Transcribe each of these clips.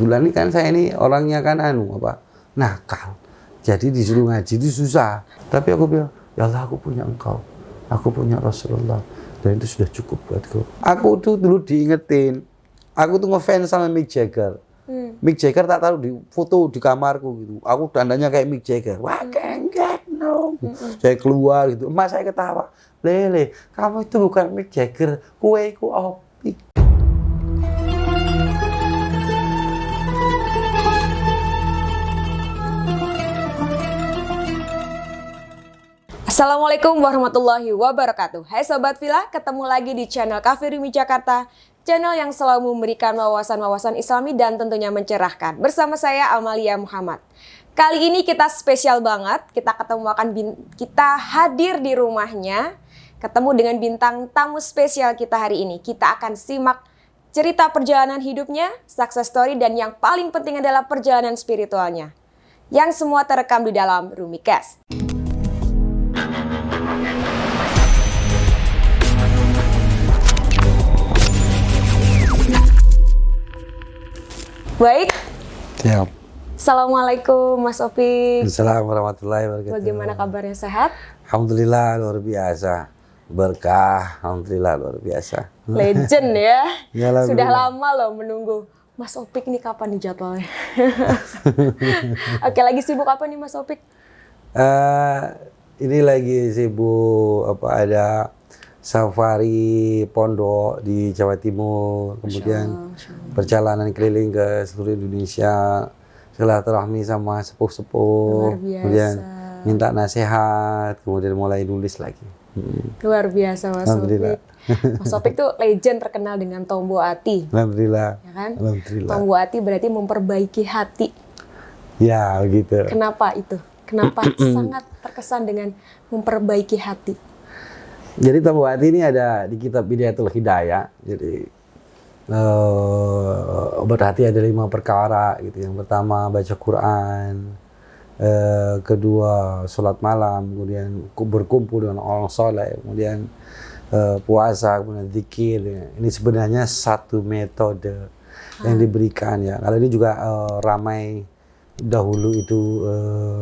kebetulan nih kan saya ini orangnya kan nakal. Jadi disuruh ngaji itu susah. Tapi aku bilang, ya Allah aku punya engkau. Aku punya Rasulullah. Dan itu sudah cukup buatku. Aku tuh dulu diingetin. Aku tuh ngefans sama Mick Jagger. Mick Jagger tak taruh di foto di kamarku gitu. Aku dandannya kayak Mick Jagger. Wah, gengget, no. Saya keluar gitu. Emak saya ketawa. Lele, kamu itu bukan Mick Jagger. Kue ku Opik. Assalamualaikum warahmatullahi wabarakatuh. Hai Sobat Villa, ketemu lagi di channel Cafe Rumi Jakarta. Channel yang selalu memberikan wawasan-wawasan Islami dan tentunya mencerahkan. Bersama saya Amalia Muhammad. Kali ini kita spesial banget. Kita hadir di rumahnya, ketemu dengan bintang tamu spesial kita hari ini. Kita akan simak cerita perjalanan hidupnya, success story, dan yang paling penting adalah perjalanan spiritualnya. Yang semua terekam di dalam Rumicast. Baik. Siap. Assalamualaikum Mas Opik. Assalamualaikum warahmatullahi wabarakatuh. Bagaimana kabarnya, sehat? Alhamdulillah luar biasa. Berkah, alhamdulillah luar biasa. Legend ya. Ya, Sudah lama loh menunggu. Mas Opik nih kapan nih jadwalnya? Oke, lagi sibuk apa nih Mas Opik? Ini lagi sibuk ada safari pondok di Jawa Timur, kemudian perjalanan keliling ke seluruh Indonesia, silaturahmi sama sepuh-sepuh, kemudian minta nasihat, kemudian mulai nulis lagi. Luar biasa Mas Opik. Mas Opik tuh legend terkenal dengan Tombo Ati. Alhamdulillah. Ya kan? Alhamdulillah. Tombo Ati berarti memperbaiki hati. Ya, begitu. Kenapa itu? Kenapa sangat terkesan dengan memperbaiki hati? Jadi Tombo Ati ini ada di kitab Bidayatul Hidayah. Jadi obat hati ada 5 perkara gitu. Yang pertama baca Quran, kedua sholat malam, kemudian berkumpul dengan orang soleh, kemudian puasa, kemudian zikir. Ini sebenarnya satu metode yang diberikan ya. Kalau ini juga ramai dahulu itu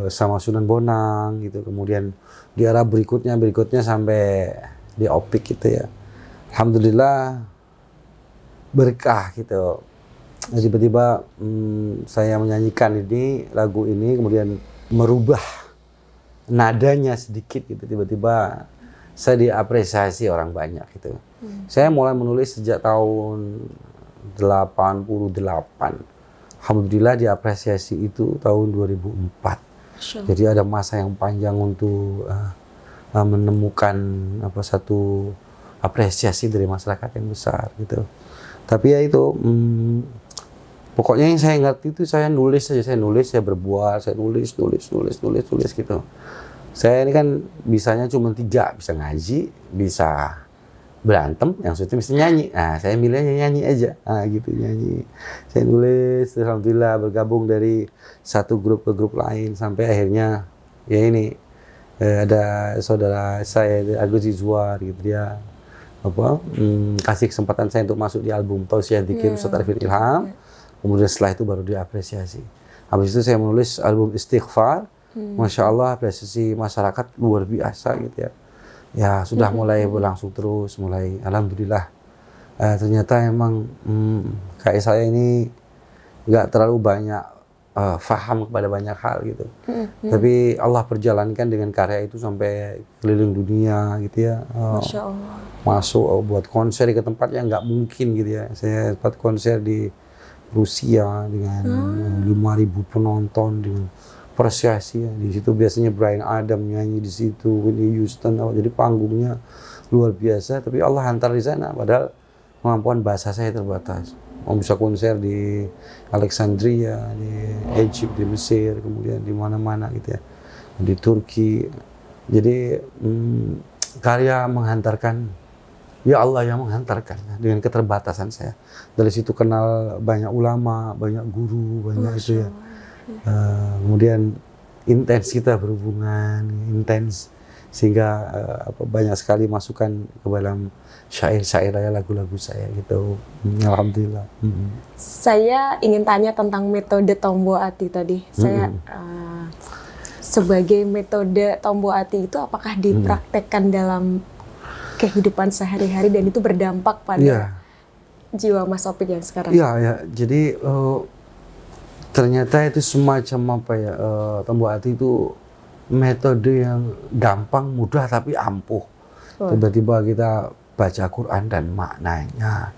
sama Sunan Bonang gitu, kemudian di era berikutnya sampai di Opik gitu ya. Alhamdulillah berkah gitu. Nah, tiba-tiba saya menyanyikan lagu ini, kemudian merubah nadanya sedikit gitu, tiba-tiba saya diapresiasi orang banyak gitu. Saya mulai menulis sejak tahun 88. Alhamdulillah diapresiasi itu tahun 2004. Jadi ada masa yang panjang untuk menemukan satu apresiasi dari masyarakat yang besar gitu. Tapi ya itu pokoknya yang saya ngerti itu saya nulis saja, saya berbuat, saya nulis gitu. Saya ini kan bisanya cuma 3, bisa ngaji, bisa berantem, yang sudah bisa nyanyi. Nah, saya milihnya nyanyi aja. Nah, gitu nyanyi. Saya nulis, alhamdulillah bergabung dari satu grup ke grup lain sampai akhirnya ya ini ada saudara saya Agus Izwar gitu, dia kasih kesempatan saya untuk masuk di album Tausiah Dzikir Ustaz Arifin Ilham. Kemudian setelah itu baru diapresiasi. Habis itu saya menulis album Istighfar. Masya Allah apresiasi masyarakat luar biasa gitu ya. Ya sudah mulai berlangsung terus, alhamdulillah. Ternyata emang kayak saya ini nggak terlalu banyak faham kepada banyak hal gitu. Tapi Allah perjalankan dengan karya itu sampai keliling dunia gitu ya. Masya Allah. Masuk buat konser ke tempat yang nggak mungkin gitu ya. Saya buat konser di Rusia dengan 5.000 penonton dengan apresiasi ya. Di situ biasanya Bryan Adam nyanyi di situ, Whitney Houston, jadi panggungnya luar biasa. Tapi Allah hantar di sana, padahal kemampuan bahasa saya terbatas. Mau bisa konser di Alexandria, di Egypt, di Mesir, kemudian di mana-mana gitu ya, di Turki. Jadi karya menghantarkan, ya Allah yang menghantarkan dengan keterbatasan saya. Dari situ kenal banyak ulama, banyak guru, banyak itu ya. Kemudian intens kita berhubungan, intens sehingga banyak sekali masukan ke dalam syair-syair lagu-lagu saya gitu. Alhamdulillah. Saya ingin tanya tentang metode Tombo Ati tadi. Saya sebagai metode Tombo Ati itu apakah dipraktekkan dalam kehidupan sehari-hari dan itu berdampak pada jiwa Mas Opik yang sekarang? Iya. Jadi ternyata itu semacam Tombo Ati itu metode yang gampang, mudah tapi ampuh. Tiba-tiba kita baca Quran dan maknanya.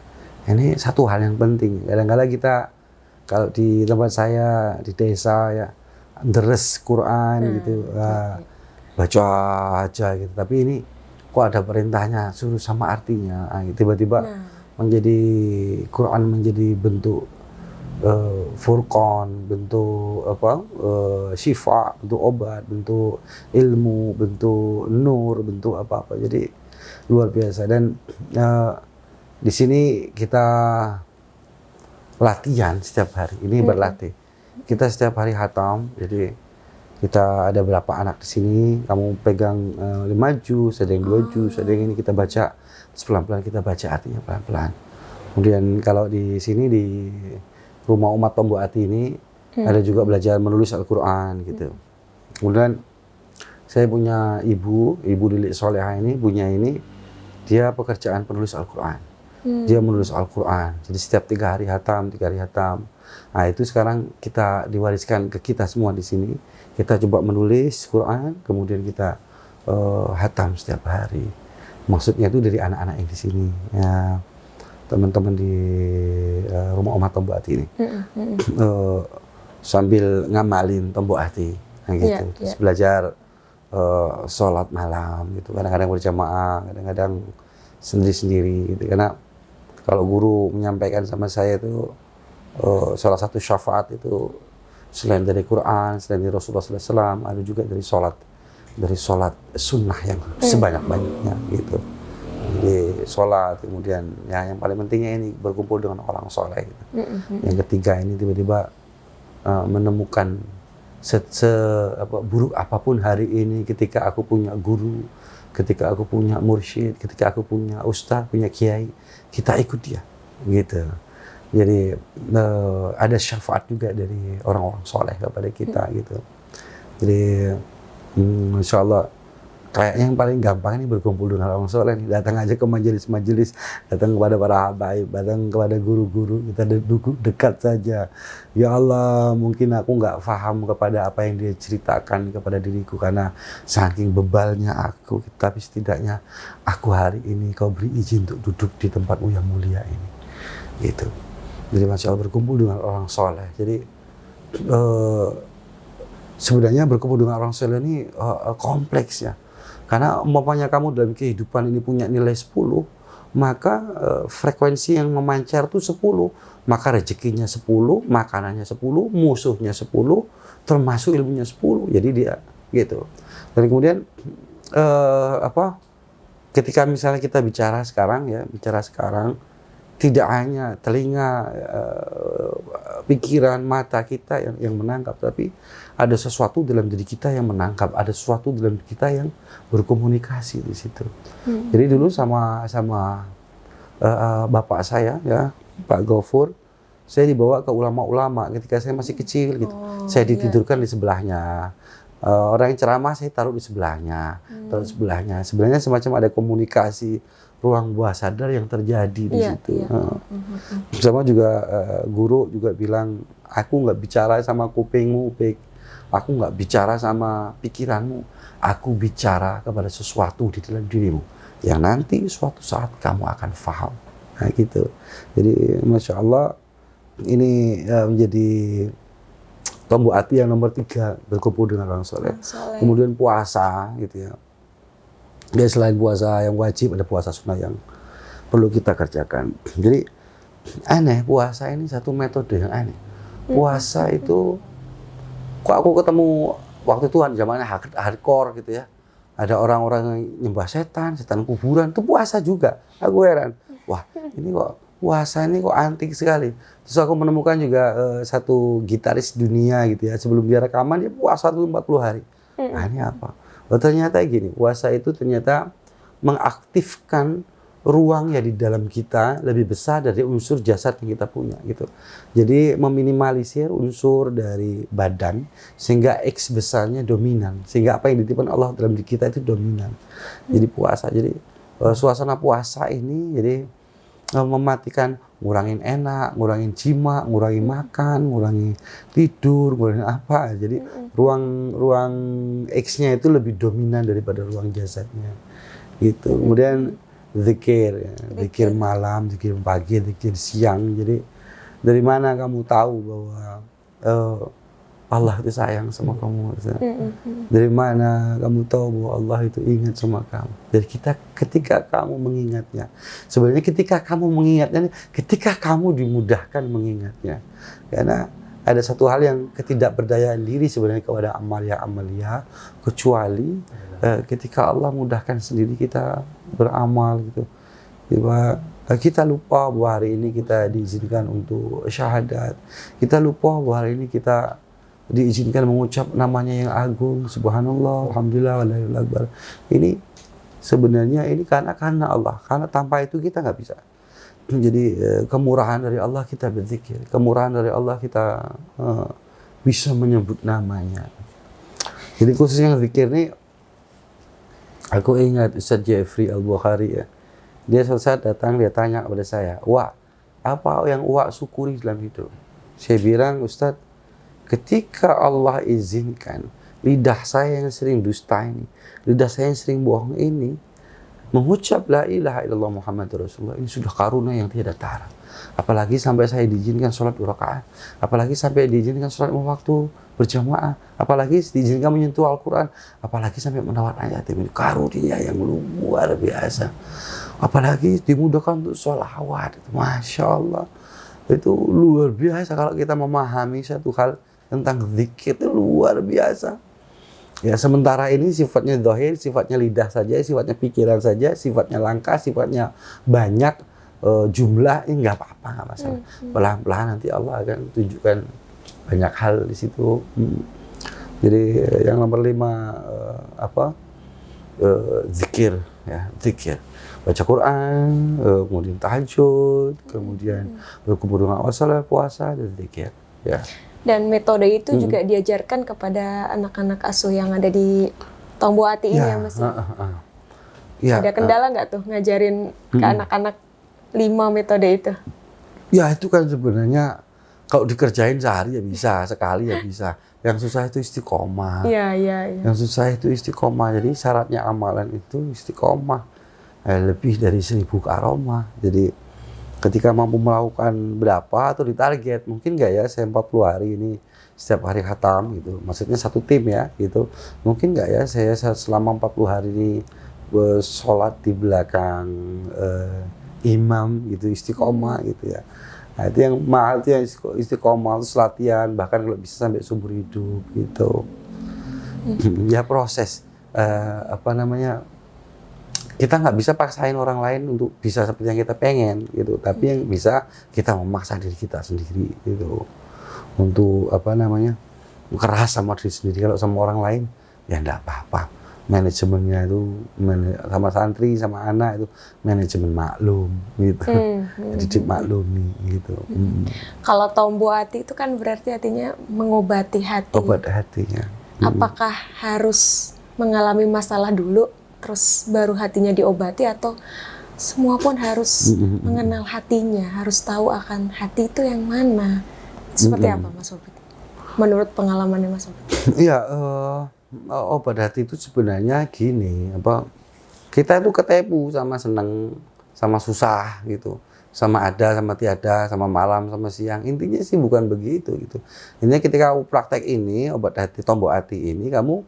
Ini satu hal yang penting. Kadang-kadang kita kalau di tempat saya di desa ya deres Quran gitu, baca aja gitu. Tapi ini kok ada perintahnya, suruh sama artinya. Tiba-tiba menjadi Quran menjadi bentuk furqan, bentuk syifa, bentuk obat, bentuk ilmu, bentuk nur, bentuk apa-apa. Jadi luar biasa. Dan di sini kita latihan setiap hari. Ini berlatih. Kita setiap hari hatam. Jadi kita ada berapa anak di sini. Kamu pegang 5 juz, ada yang 2 juz, ada yang ini kita baca. Terus pelan-pelan kita baca artinya pelan-pelan. Kemudian kalau di sini di Rumah Umat Tombo Ati ini ada juga belajar menulis Al-Quran gitu. Kemudian saya punya ibu Lilik Soleha ini, ibunya ini dia pekerjaan penulis Al-Quran. Dia menulis Al-Quran. Jadi setiap 3 hari hatam. Nah itu sekarang kita diwariskan ke kita semua di sini. Kita coba menulis Quran, kemudian kita hatam setiap hari. Maksudnya itu dari anak-anak yang di sini. Ya, teman-teman di Rumah Umat Tombo Ati ini sambil ngamalin Tombo Ati gitu. Terus belajar sholat malam gitu, kadang-kadang berjamaah, kadang-kadang sendiri-sendiri gitu. Karena kalau guru menyampaikan sama saya itu salah satu syafaat itu selain dari Quran, selain dari Rasulullah SAW, ada juga dari sholat sunnah yang sebanyak-banyaknya gitu. Jadi sholat, kemudian ya yang paling pentingnya ini berkumpul dengan orang soleh gitu. Yang ketiga ini tiba-tiba menemukan buruk apapun hari ini, ketika aku punya guru, ketika aku punya mursyid, ketika aku punya ustadz, punya kiai, kita ikut dia gitu. Jadi ada syafaat juga dari orang-orang soleh kepada kita gitu. Jadi insya Allah kayaknya yang paling gampang ini berkumpul dengan orang soleh, datang aja ke majelis-majelis, datang kepada para habaib, datang kepada guru-guru, kita duduk dekat saja. Ya Allah, mungkin aku nggak paham kepada apa yang dia ceritakan kepada diriku karena saking bebalnya aku, tapi setidaknya aku hari ini kau beri izin untuk duduk di tempatmu yang mulia ini, gitu. Jadi masya Allah berkumpul dengan orang soleh. Jadi sebenarnya berkumpul dengan orang soleh ini kompleks ya. Karena umpamanya kamu dalam kehidupan ini punya nilai 10, maka frekuensi yang memancar itu 10, maka rezekinya 10, makanannya 10, musuhnya 10, termasuk ilmunya 10. Jadi dia gitu. Dan kemudian ketika misalnya kita bicara sekarang, tidak hanya telinga, pikiran, mata kita yang menangkap, tapi ada sesuatu dalam diri kita yang menangkap, ada sesuatu dalam diri kita yang berkomunikasi di situ. Jadi dulu sama bapak saya ya, Pak Gofur, saya dibawa ke ulama-ulama ketika saya masih kecil gitu. Saya ditidurkan di sebelahnya. Orang yang ceramah saya taruh di sebelahnya, Sebenarnya semacam ada komunikasi ruang bawah sadar yang terjadi di situ. Sama juga guru juga bilang, aku nggak bicara sama kupingmu, aku nggak bicara sama pikiranmu, aku bicara kepada sesuatu di dalam dirimu yang nanti suatu saat kamu akan paham. Nah gitu. Jadi masya Allah ini menjadi Tombo Ati yang nomor 3, berkumpul dengan orang soleh. Kemudian puasa gitu ya. Dan selain puasa yang wajib, ada puasa sunnah yang perlu kita kerjakan. Jadi aneh, puasa ini satu metode yang aneh. Puasa itu, kok aku ketemu waktu itu zamannya hardcore gitu ya. Ada orang-orang yang nyembah setan kuburan, itu puasa juga. Aku heran, wah ini kok puasa ini kok antik sekali. Terus aku menemukan juga satu gitaris dunia gitu ya. Sebelum dia rekaman, dia puasa 40 hari. Nah ini apa? Ternyata gini, puasa itu ternyata mengaktifkan ruang ya di dalam kita lebih besar dari unsur jasad yang kita punya gitu. Jadi meminimalisir unsur dari badan sehingga X besarnya dominan. Sehingga apa yang dititipkan Allah dalam diri kita itu dominan. Jadi puasa. Jadi suasana puasa ini jadi mematikan, ngurangin enak, ngurangin jima, ngurangin makan, ngurangin tidur, ngurangin apa. Jadi ruang X-nya itu lebih dominan daripada ruang jasadnya. Gitu. Kemudian zikir, ya. Zikir malam, zikir pagi, zikir siang. Jadi dari mana kamu tahu bahwa Allah itu sayang sama kamu? Dari mana kamu tahu bahwa Allah itu ingat sama kamu? Dari ketika kamu mengingatnya. Sebenarnya ketika kamu mengingatnya, ketika kamu dimudahkan mengingatnya. Karena ada satu hal yang ketidakberdayaan diri sebenarnya kepada amalia-amalia, kecuali ketika Allah mudahkan sendiri kita beramal gitu. Kita lupa bahwa hari ini kita diizinkan untuk syahadat. Kita lupa bahwa hari ini kita diizinkan mengucap namanya yang agung, subhanallah, alhamdulillah, wallahul akbar. Ini sebenarnya ini karena Allah. Karena tanpa itu kita nggak bisa. Jadi kemurahan dari Allah kita berzikir. Kemurahan dari Allah kita bisa menyebut namanya. Jadi khususnya zikir ini, aku ingat Ustaz Jeffrey Al-Bukhari ya. Dia suatu saat datang, dia tanya kepada saya, "Wah, apa yang Wak syukuri dalam hidup?" Saya bilang, "Ustaz, ketika Allah izinkan lidah saya yang sering dusta ini, lidah saya yang sering bohong ini, mengucap la ilaha illallah Muhammadur Rasulullah, ini sudah karunia yang tiada tara. Apalagi sampai saya diizinkan sholat 2 rakaat, apalagi sampai diizinkan sholat 5 waktu berjamaah, apalagi diizinkan menyentuh Al-Quran, apalagi sampai menawat ayat ini, karunia yang luar biasa. Apalagi dimudahkan untuk sholawat, Masya Allah. Itu luar biasa kalau kita memahami satu hal tentang zikir, itu luar biasa. Ya, sementara ini sifatnya zahir, sifatnya lidah saja, sifatnya pikiran saja, sifatnya langka, sifatnya banyak jumlah, ini nggak apa-apa, nggak masalah. Pelan-pelan nanti Allah akan tunjukkan banyak hal di situ. Jadi yang nomor 5 zikir, ya zikir. Baca Quran, kemudian tahajud, kemudian berkumpul dengan Allah, puasa, dan zikir. Ya. Dan metode itu juga diajarkan kepada anak-anak asuh yang ada di Tomboati ini ya Mas? Ya, ada kendala nggak tuh ngajarin ke anak-anak 5 metode itu? Ya itu kan sebenarnya kalau dikerjain sehari ya bisa, sekali ya bisa. Yang susah itu istiqomah. Iya. Yang susah itu istiqomah. Jadi syaratnya amalan itu istiqomah. Lebih dari 1000 karomah. Jadi ketika mampu melakukan berapa atau ditarget, mungkin nggak ya saya 40 hari ini setiap hari khatam gitu. Maksudnya satu tim ya gitu. Mungkin nggak ya saya selama 40 hari ini sholat di belakang imam gitu, istiqomah gitu ya. Nah, itu yang mahal, itu yang istiqomah, terus latihan, bahkan kalau bisa sampai seumur hidup gitu. Ya proses, kita nggak bisa paksain orang lain untuk bisa seperti yang kita pengen gitu, tapi yang bisa kita memaksa diri kita sendiri gitu, untuk keras sama diri sendiri. Kalau sama orang lain ya enggak apa-apa, manajemennya itu sama santri sama anak itu manajemen maklum gitu. Jadi dimaklumi gitu. Kalau Tomboati itu kan berarti artinya mengobati hati. Obat hatinya. Apakah harus mengalami masalah dulu terus baru hatinya diobati, atau semua pun harus mengenal hatinya, harus tahu akan hati itu yang mana? Seperti apa Mas Obed? Menurut pengalamannya Mas Obed? Iya, obat hati itu sebenarnya gini, kita itu ketipu sama seneng, sama susah gitu, sama ada, sama tiada, sama malam, sama siang. Intinya sih bukan begitu gitu. Intinya ketika kamu praktek ini, obat hati, tombok hati ini, kamu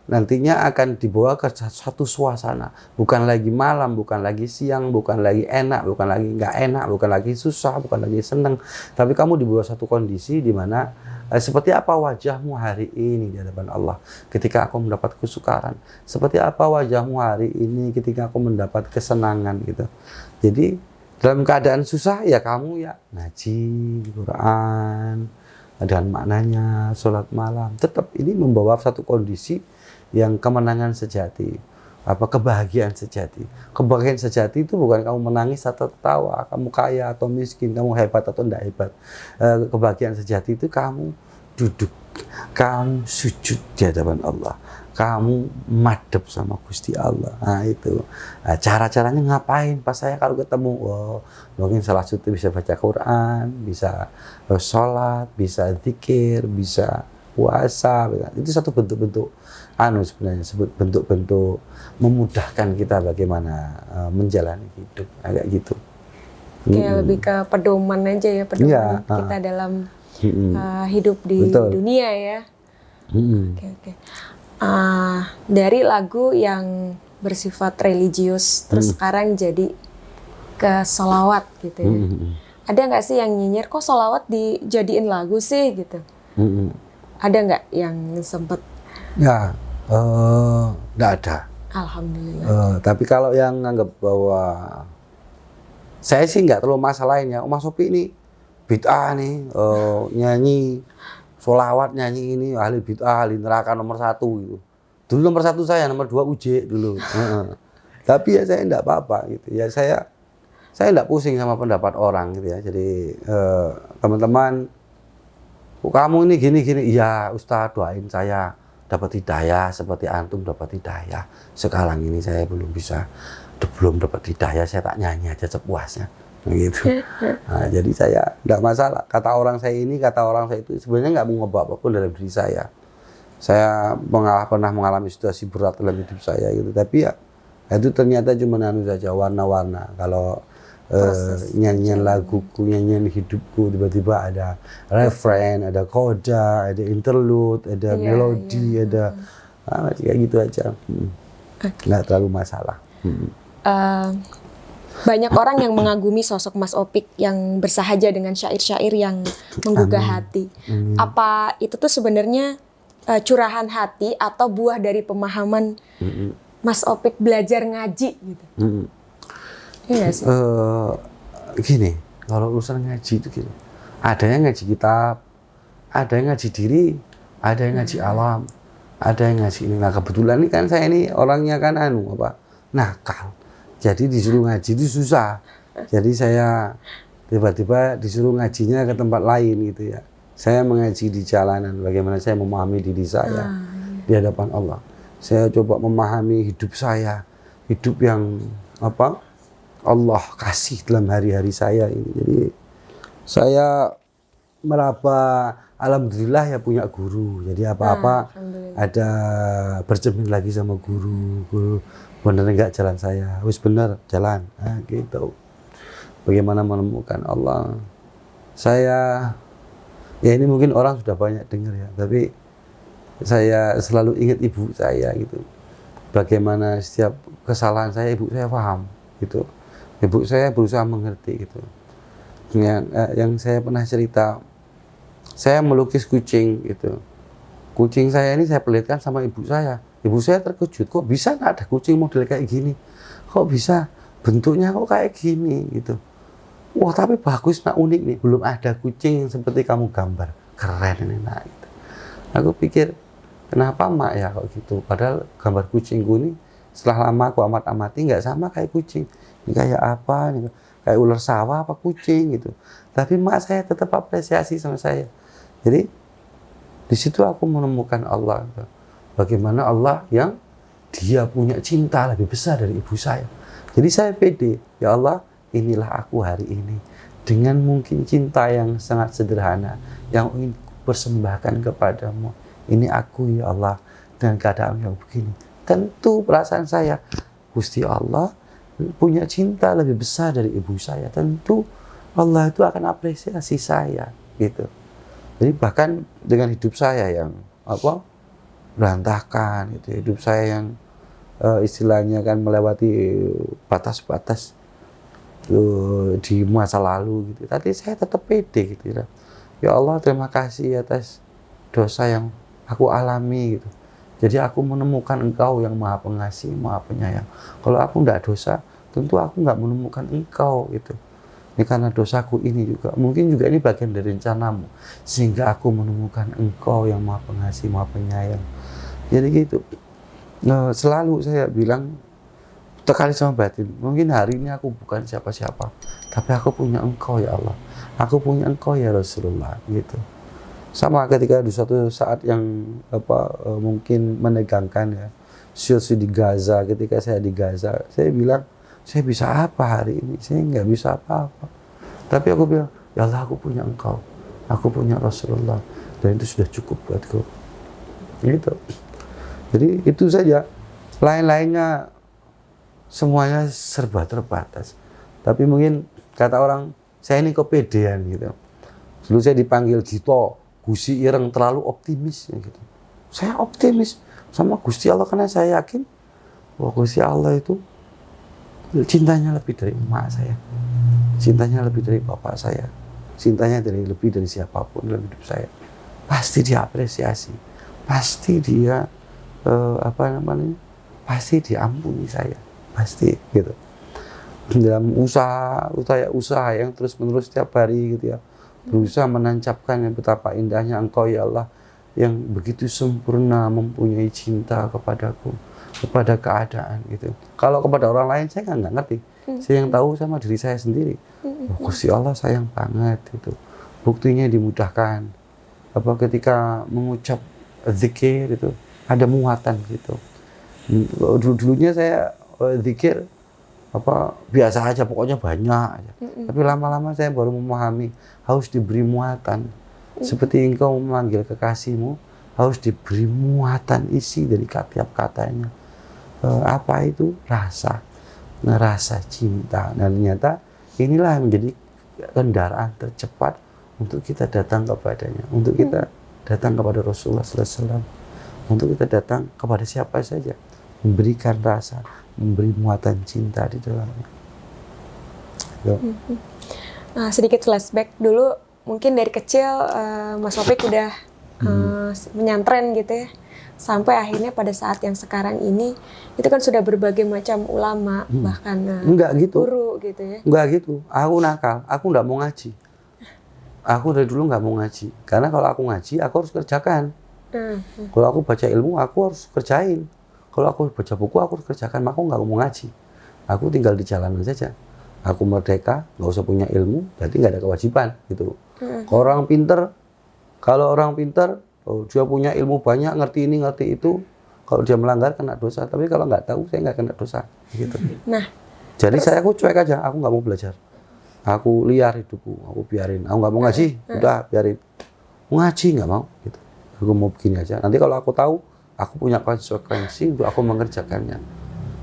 nantinya akan dibawa ke satu suasana. Bukan lagi malam, bukan lagi siang, bukan lagi enak, bukan lagi nggak enak, bukan lagi susah, bukan lagi seneng. Tapi kamu dibawa satu kondisi di mana seperti apa wajahmu hari ini di hadapan Allah ketika aku mendapat kesukaran. Seperti apa wajahmu hari ini ketika aku mendapat kesenangan gitu. Jadi dalam keadaan susah ya kamu ya ngaji Quran, dengan maknanya, sholat malam, tetap ini membawa satu kondisi yang kemenangan sejati, kebahagiaan sejati. Kebahagiaan sejati itu bukan kamu menangis atau tertawa, kamu kaya atau miskin, kamu hebat atau tidak hebat. Kebahagiaan sejati itu kamu duduk, kamu sujud di hadapan Allah, kamu madep sama Gusti Allah. Nah itu. Nah, cara-caranya ngapain? Pas saya kalau ketemu, mungkin salah satu bisa baca Quran, bisa sholat, bisa zikir, bisa puasa. Itu satu bentuk-bentuk sebenarnya, bentuk-bentuk memudahkan kita bagaimana menjalani hidup, kayak gitu. Kayak lebih ke pedoman aja ya, pedoman kita dalam hidup di dunia ya. Oke. Dari lagu yang bersifat religius terus sekarang jadi ke sholawat gitu ya. Ada nggak sih yang nyinyir kok sholawat dijadiin lagu sih gitu? Ada nggak yang sempet? Ya, nggak ada. Alhamdulillah. Tapi kalau yang nganggap bahwa saya sih nggak terlalu masalahin ya, Mas Sopi ini bid'ah nih, nyanyi sholawat, nyanyi ini ahli bid'ah, ahli neraka nomor 1 gitu. Dulu nomor 1 saya, nomor 2 UJ dulu. Tapi ya saya enggak apa-apa gitu. Ya saya enggak pusing sama pendapat orang gitu ya. Jadi teman-teman, kamu ini gini-gini, iya Ustaz doain saya dapat hidayah seperti antum dapat hidayah. Sekarang ini saya belum dapat hidayah, saya tak nyanyi aja sepuasnya. Gitu. Nah, jadi saya enggak masalah. Kata orang saya itu sebenarnya enggak mau ngubah apapun dalam diri saya. Saya pernah mengalami situasi berat dalam hidup saya gitu, tapi ya itu ternyata cuma saja warna-warna. Kalau nyanyian laguku, nyanyian hidupku, tiba-tiba ada refrain, ada koda, ada interlude, ada melodi, ada kayak gitu aja. Nggak terlalu masalah. Banyak orang yang mengagumi sosok Mas Opik yang bersahaja dengan syair-syair yang menggugah hati. Apa itu tuh sebenarnya curahan hati atau buah dari pemahaman Mas Opik belajar ngaji gitu? Iya sih. Gini, kalau urusan ngaji itu gini, ada yang ngaji kitab, ada yang ngaji diri, ada yang ngaji alam, ada yang ngaji ini. Nah kebetulan ini kan saya ini orangnya kan nakal, jadi disuruh ngaji itu susah. Jadi saya tiba-tiba disuruh ngajinya ke tempat lain gitu ya. Saya mengaji di jalanan, bagaimana saya memahami diri saya di hadapan Allah. Saya coba memahami hidup saya, hidup yang Allah kasih dalam hari-hari saya ini. Jadi saya meraba, alhamdulillah ya punya guru. Jadi apa-apa ada bercermin lagi sama guru. Guru bener enggak jalan saya? Wis bener jalan. Nah, gitu. Bagaimana menemukan Allah? Saya ya ini mungkin orang sudah banyak dengar ya, tapi saya selalu ingat ibu saya gitu. Bagaimana setiap kesalahan saya ibu saya paham gitu. Ibu saya berusaha mengerti gitu. Yang saya pernah cerita, saya melukis kucing gitu. Kucing saya ini saya pelitkan sama ibu saya. Ibu saya terkejut, kok bisa nggak ada kucing model kayak gini? Kok bisa bentuknya kok kayak gini gitu? Wah tapi bagus, unik nih. Belum ada kucing yang seperti kamu gambar. Keren ini gitu. Aku pikir kenapa mak ya kok gitu? Padahal gambar kucingku ini setelah lama aku amati nggak sama kayak kucing. Ini kayak apa? Nih? Kayak ular sawah apa kucing gitu. Tapi mak saya tetap apresiasi sama saya. Jadi di situ aku menemukan Allah. Bagaimana Allah yang dia punya cinta lebih besar dari ibu saya. Jadi saya pede, ya Allah, inilah aku hari ini dengan mungkin cinta yang sangat sederhana yang ingin persembahkan kepadamu. Ini aku ya Allah dengan keadaan yang begini. Tentu perasaan saya, Gusti Allah punya cinta lebih besar dari ibu saya. Tentu Allah itu akan apresiasi saya gitu. Jadi bahkan dengan hidup saya yang berantakan gitu, hidup saya yang istilahnya kan melewati batas-batas di masa lalu gitu. Tadi saya tetap pede gitu ya. Ya Allah terima kasih atas dosa yang aku alami gitu. Jadi aku menemukan Engkau yang Maha Pengasih, Maha Penyayang. Kalau aku enggak dosa, tentu aku enggak menemukan Engkau gitu. Ini karena dosaku ini juga. Mungkin juga ini bagian dari rencanamu. Sehingga aku menemukan engkau yang maha pengasih, maha penyayang. Jadi gitu. Nah, selalu saya bilang, tekali sama batin. Mungkin hari ini aku bukan siapa-siapa. Tapi aku punya engkau ya Allah. Aku punya engkau ya Rasulullah. Gitu. Sama ketika di suatu saat yang mungkin menegangkan ya. Situasi di Gaza, ketika saya di Gaza, saya bilang, saya bisa apa hari ini? Saya nggak bisa apa-apa. Tapi aku bilang, ya Allah aku punya engkau. Aku punya Rasulullah. Dan itu sudah cukup buatku. Gitu. Jadi itu saja. Lain-lainnya semuanya serba terbatas. Tapi mungkin kata orang, saya ini kepedean gitu. Dulu saya dipanggil Gito, Gusti Ireng terlalu optimis gitu. Saya optimis sama Gusti Allah karena saya yakin bahwa Gusti Allah itu cintanya lebih dari emak saya, cintanya lebih dari bapak saya, cintanya lebih dari siapapun dalam hidup saya. Pasti dia apresiasi, pasti dia pasti diampuni saya, pasti gitu. Dalam usaha yang terus menerus setiap hari gitu ya, berusaha menancapkan yang betapa indahnya engkau ya Allah yang begitu sempurna mempunyai cinta kepadaku, kepada keadaan gitu. Kalau kepada orang lain saya nggak ngerti. Saya yang tahu sama diri saya sendiri. Oh, Gusti Allah sayang banget itu. Buktinya dimudahkan. Ketika mengucap zikir itu ada muatan gitu. Dulunya saya zikir biasa aja, pokoknya banyak aja. Tapi lama-lama saya baru memahami harus diberi muatan. Seperti engkau memanggil kekasihmu, harus diberi muatan isi dari tiap katanya. Apa itu? Rasa cinta. Dan ternyata inilah yang menjadi kendaraan tercepat untuk kita datang kepadanya, untuk kita datang kepada Rasulullah SAW, untuk kita datang kepada siapa saja, memberikan rasa, memberi muatan cinta di dalamnya. Nah, sedikit flashback dulu, mungkin dari kecil Mas Opik udah menyantren gitu ya, sampai akhirnya pada saat yang sekarang ini itu kan sudah berbagai macam ulama, bahkan guru gitu ya. Enggak gitu, aku nakal, aku nggak mau ngaji. Aku dari dulu nggak mau ngaji, karena kalau aku ngaji aku harus kerjakan. Kalau aku baca ilmu aku harus kerjain. Kalau aku baca buku aku harus kerjakan, maka aku nggak mau ngaji. Aku tinggal di jalanan saja. Aku merdeka, nggak usah punya ilmu, berarti nggak ada kewajiban gitu. Kalau orang pintar, dia punya ilmu banyak, ngerti ini, ngerti itu. Kalau dia melanggar kena dosa, tapi kalau nggak tahu saya nggak kena dosa. Gitu. Nah, jadi aku cuek aja, aku nggak mau belajar. Aku liar hidupku, aku biarin. Aku nggak mau ngaji, udah biarin. Mau ngaji nggak mau, gitu. Aku mau begini aja. Nanti kalau aku tahu, aku punya konsekuensi untuk aku mengerjakannya.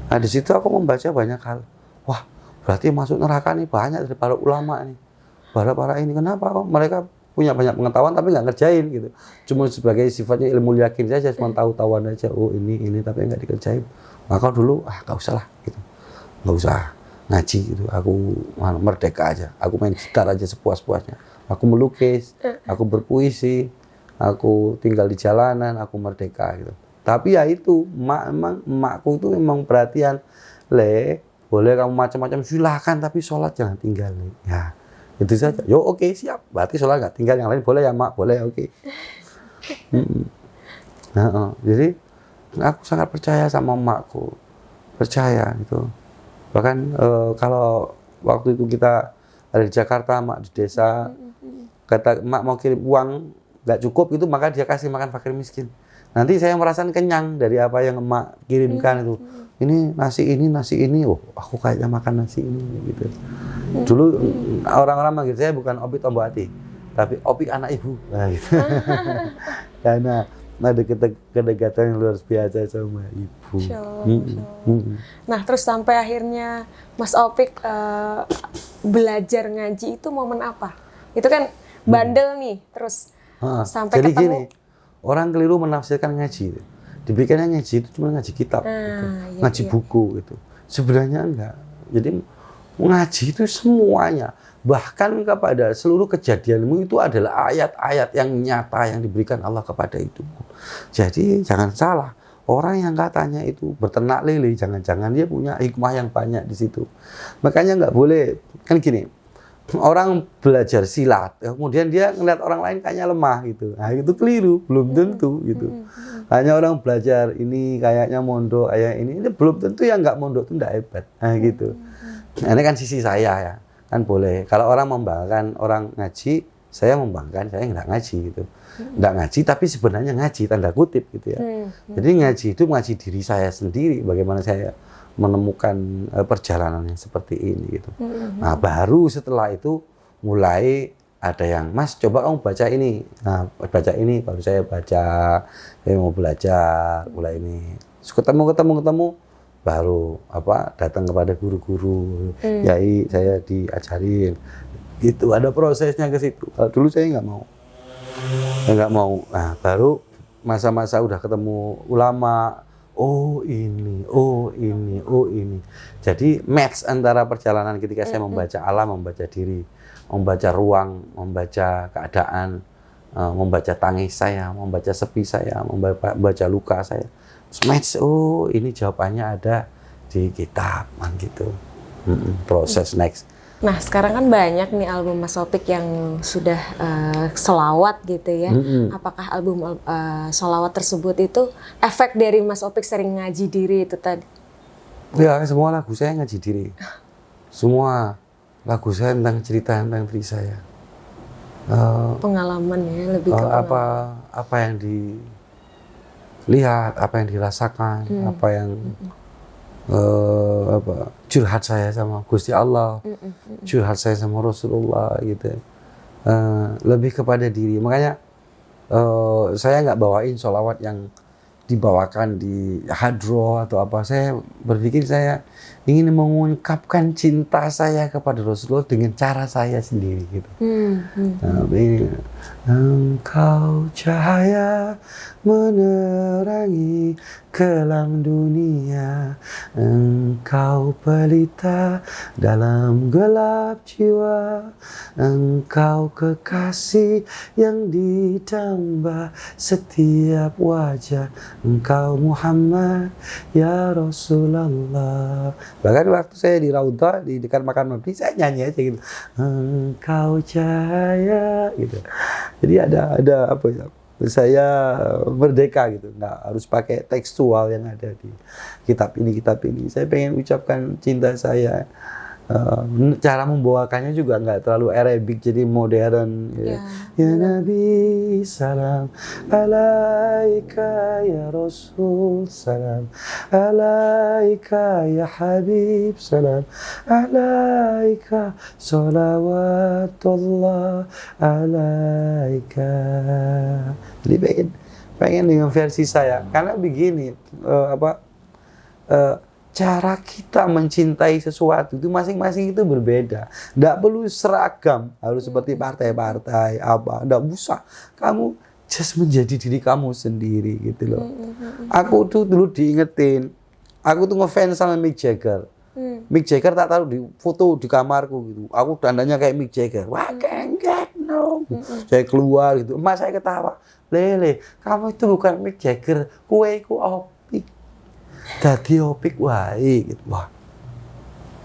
Nah di situ aku membaca banyak hal. Wah, berarti masuk neraka nih banyak dari para ulama nih. Para ini kenapa kok mereka punya banyak pengetahuan tapi nggak ngerjain gitu. Cuma sebagai sifatnya ilmu yakin saja, cuma tahu-tahuan aja. Oh ini tapi nggak dikerjain. Maka dulu nggak usah lah gitu. Nggak usah ngaji gitu. Aku merdeka aja. Aku main gitar aja sepuas-puasnya. Aku melukis, aku berpuisi, aku tinggal di jalanan, aku merdeka gitu. Tapi ya itu, emakku itu memang perhatian. Boleh kamu macam-macam silakan, tapi sholat jangan tinggal. Ya, itu saja. Yo oke, siap. Berarti sholat nggak tinggal, yang lain boleh ya mak, boleh oke. Jadi aku sangat percaya sama emakku, percaya gitu. Bahkan kalau waktu itu kita ada di Jakarta, mak di desa, kata emak mau kirim uang nggak cukup itu, maka dia kasih makan fakir miskin. Nanti saya merasakan kenyang dari apa yang emak kirimkan itu. Ini nasi ini, oh aku kayaknya makan nasi ini gitu. Dulu orang-orang manggil saya bukan Opik Tombo Hati, tapi Opik anak ibu. Nah, gitu. Karena ada kedekatan yang luar biasa sama ibu. Nah terus sampai akhirnya Mas Opik belajar ngaji itu momen apa? Itu kan bandel nih, terus sampai jadi ketemu. gini, orang keliru menafsirkan ngaji. Dipikirnya ngaji itu cuma ngaji kitab, gitu. Ngaji buku gitu. Sebenarnya enggak. Jadi ngaji itu semuanya. Bahkan kepada seluruh kejadianmu itu adalah ayat-ayat yang nyata yang diberikan Allah kepada hidupmu. Jadi jangan salah. Orang yang katanya itu berternak lele, jangan-jangan dia punya hikmah yang banyak di situ. Makanya nggak boleh, kan gini, orang belajar silat, kemudian dia ngeliat orang lain kayaknya lemah gitu. Nah, itu keliru, belum tentu gitu. Hanya orang belajar ini kayaknya mondok, kayak ini belum tentu yang nggak mondok itu nggak hebat. Nah, gitu. Nah, ini kan sisi saya ya, kan boleh. Kalau orang membanggakan orang ngaji, saya membanggakan saya nggak ngaji gitu. Nggak ngaji tapi sebenarnya ngaji, tanda kutip gitu ya. Jadi ngaji itu ngaji diri saya sendiri, bagaimana saya menemukan perjalanan yang seperti ini gitu. Nah, baru setelah itu mulai ada yang, Mas coba kamu baca ini. Nah, baca ini baru saya baca, saya mau belajar mulai ini. Terus ketemu baru datang kepada guru-guru, yai saya diajarin. Gitu, ada prosesnya ke situ. Dulu saya nggak mau. Nah, baru masa-masa udah ketemu ulama, oh ini. Jadi match antara perjalanan ketika saya membaca alam, membaca diri, membaca ruang, membaca keadaan, membaca tangis saya, membaca sepi saya, membaca luka saya. Match, oh ini jawabannya ada di kitab, gitu. Proses next. Nah, sekarang kan banyak nih album Mas Opik yang sudah selawat gitu ya. Apakah album selawat tersebut itu efek dari Mas Opik sering ngaji diri itu tadi? Ya, semua lagu saya ngaji diri. Semua lagu saya tentang cerita tentang diri saya. Pengalaman ya, lebih ke apa yang dilihat, apa yang dirasakan, apa yang curhat saya sama Gusti Allah, curhat saya sama Rasulullah gitu. Lebih kepada diri. Makanya saya nggak bawain sholawat yang dibawakan di hadroh atau apa. Saya berpikir saya ingin mengungkapkan cinta saya kepada Rasulullah dengan cara saya sendiri gitu. Engkau cahaya menerangi kelam dunia, engkau pelita dalam gelap jiwa, engkau kekasih yang ditambah setiap wajah, engkau Muhammad ya Rasulullah. Bahkan waktu saya di Raudhah di dekat makam Nabi, saya nyanyi aja gitu, engkau cahaya gitu. Jadi ada apa ya, saya merdeka gitu, nggak harus pakai tekstual yang ada di kitab ini. Saya pengen ucapkan cinta saya. Cara membawakannya juga nggak terlalu Arabic, jadi modern. Ya Nabi salam alaika ya Rasul salam alaika ya Habib salam alaika salawatullah alaika. Jadi pengen dengan versi saya, karena begini cara kita mencintai sesuatu itu masing-masing itu berbeda. Nggak perlu seragam, harus seperti partai-partai apa. Nggak usah. Kamu just menjadi diri kamu sendiri gitu loh. Aku tuh dulu diingetin, aku tuh ngefans sama Mick Jagger. Mick Jagger tak taruh di foto di kamarku gitu. Aku dandannya kayak Mick Jagger. Wah, gengget no. Saya keluar gitu. Emak saya ketawa. Lele, kamu itu bukan Mick Jagger, kueku Opik. Dadi Opik wae gitu. Wah.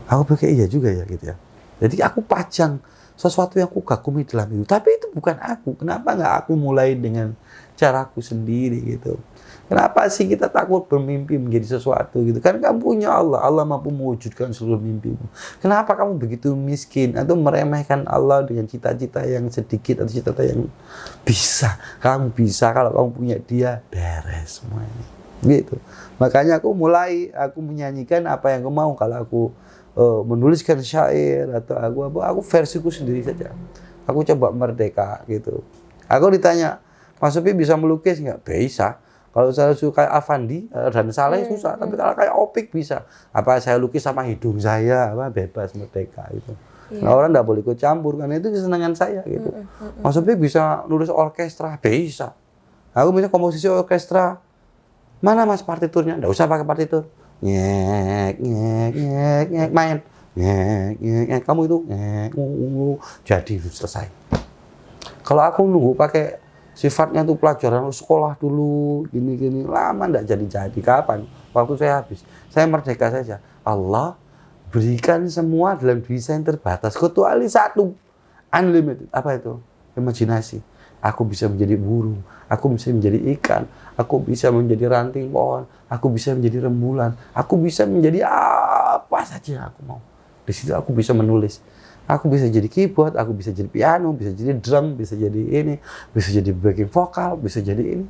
Aku pikir iya juga ya gitu ya. Jadi aku pajang sesuatu yang aku kagumi dalam itu. Tapi itu bukan aku. Kenapa nggak aku mulai dengan caraku sendiri gitu. Kenapa sih kita takut bermimpi menjadi sesuatu gitu? Kan kamu punya Allah. Allah mampu mewujudkan seluruh mimpimu. Kenapa kamu begitu miskin atau meremehkan Allah dengan cita-cita yang sedikit atau cita-cita yang bisa? Kamu bisa kalau kamu punya Dia, beres semuanya. Gitu. Makanya aku menyanyikan apa yang aku mau. Kalau aku menuliskan syair atau aku versiku sendiri saja. Aku coba merdeka gitu. Aku ditanya, Mas Sofi bisa melukis nggak? Bisa. Kalau saya suka Avandi dan Saleh susah, tapi kalau kayak Opik bisa. Apa saya lukis sama hidung saya, bebas merdeka itu. Nah, orang nggak boleh ikut campur, karena itu kesenangan saya gitu. Mas Sofi bisa nulis orkestra, bisa. Aku bisa komposisi orkestra. Mana Mas partiturnya? Nggak usah pakai partitur. Nyek, main. Nyek. Kamu itu jadi selesai. Kalau aku nunggu pakai sifatnya tuh pelajaran sekolah dulu, gini-gini, lama nggak jadi. Kapan? Waktu saya habis. Saya merdeka saja. Allah diberikan semua dalam diri saya yang terbatas, kecuali satu, unlimited. Apa itu? Imajinasi. Aku bisa menjadi burung, aku bisa menjadi ikan, aku bisa menjadi ranting pohon, aku bisa menjadi rembulan, aku bisa menjadi apa saja yang aku mau. Di situ aku bisa menulis. Aku bisa jadi keyboard, aku bisa jadi piano, bisa jadi drum, bisa jadi ini, bisa jadi backing vokal, bisa jadi ini.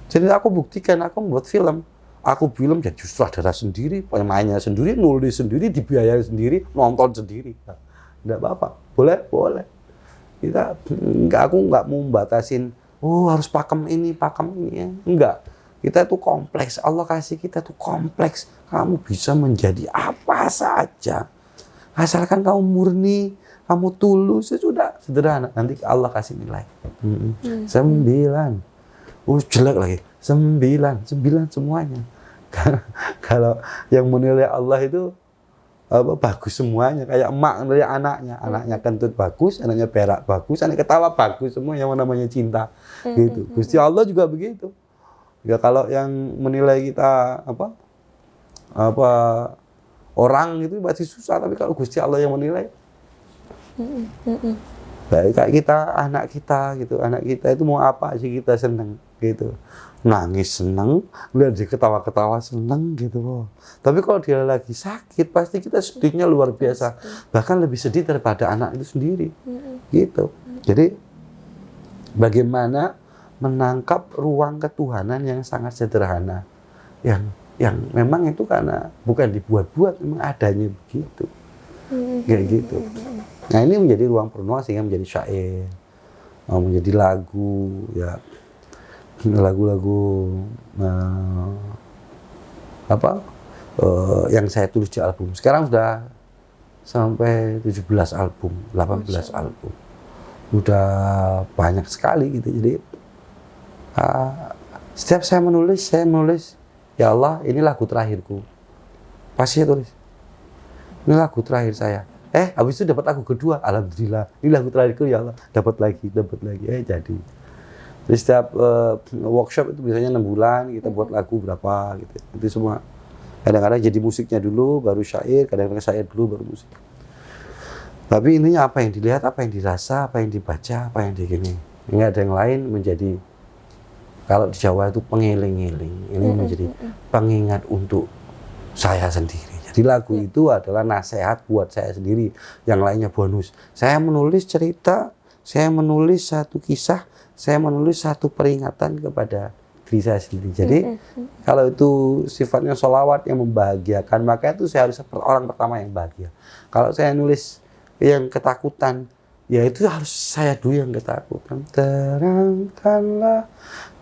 Jadi aku buktikan, aku membuat film. Aku film jadi sutradara sendiri, pemainnya sendiri, nulis sendiri, dibiayai sendiri, nonton sendiri. Enggak apa-apa, boleh. Aku nggak mau batasin, oh harus pakem ini ya. Enggak. Kita itu kompleks, Allah kasih kita tuh kompleks. Kamu bisa menjadi apa saja. Asalkan kamu murni, kamu tulus, ya sudah sederhana. Nanti Allah kasih nilai. 9. Jelek lagi. 9 semuanya. Kalau yang menilai Allah itu bagus semuanya. Kayak emak menilai anaknya kentut bagus, anaknya berak bagus, anaknya ketawa bagus, semua yang namanya cinta. Gitu. Gusti Allah juga begitu. Ya kalau yang menilai kita orang itu masih susah, tapi kalau Gusti Allah yang menilai, baik kayak kita, anak kita itu mau apa sih kita seneng gitu, nangis seneng, lihat dia ketawa-ketawa seneng gitu loh. Tapi kalau dia lagi sakit, pasti kita sedihnya luar biasa, bahkan lebih sedih daripada anak itu sendiri, gitu. Jadi bagaimana menangkap ruang ketuhanan yang sangat sederhana, yang memang itu karena bukan dibuat-buat, memang adanya begitu, kayak gitu. Nah ini menjadi ruang perenungan sehingga menjadi syair, menjadi lagu, ya lagu-lagu yang saya tulis di album. Sekarang sudah sampai 17 album, 18 album, udah banyak sekali gitu. Jadi setiap saya menulis. Ya Allah, ini lagu terakhirku. Pasti saya tulis. Ini lagu terakhir saya. Habis itu dapat lagu kedua. Alhamdulillah. Ini lagu terakhirku ya Allah. Dapat lagi. Jadi. Jadi setiap workshop itu biasanya 6 bulan. Kita buat lagu berapa gitu. Itu semua. Kadang-kadang jadi musiknya dulu, baru syair. Kadang-kadang syair dulu, baru musik. Tapi intinya apa yang dilihat, apa yang dirasa, apa yang dibaca, apa yang digini. Nggak ada yang lain menjadi. Kalau di Jawa itu pengiling-iling, ini menjadi pengingat untuk saya sendiri. Jadi lagu itu adalah nasihat buat saya sendiri, yang lainnya bonus. Saya menulis cerita, saya menulis satu kisah, saya menulis satu peringatan kepada diri saya sendiri. Jadi kalau itu sifatnya sholawat yang membahagiakan, maka itu saya harus orang pertama yang bahagia. Kalau saya nulis yang ketakutan, ya itu harus saya dulu yang ketakutan.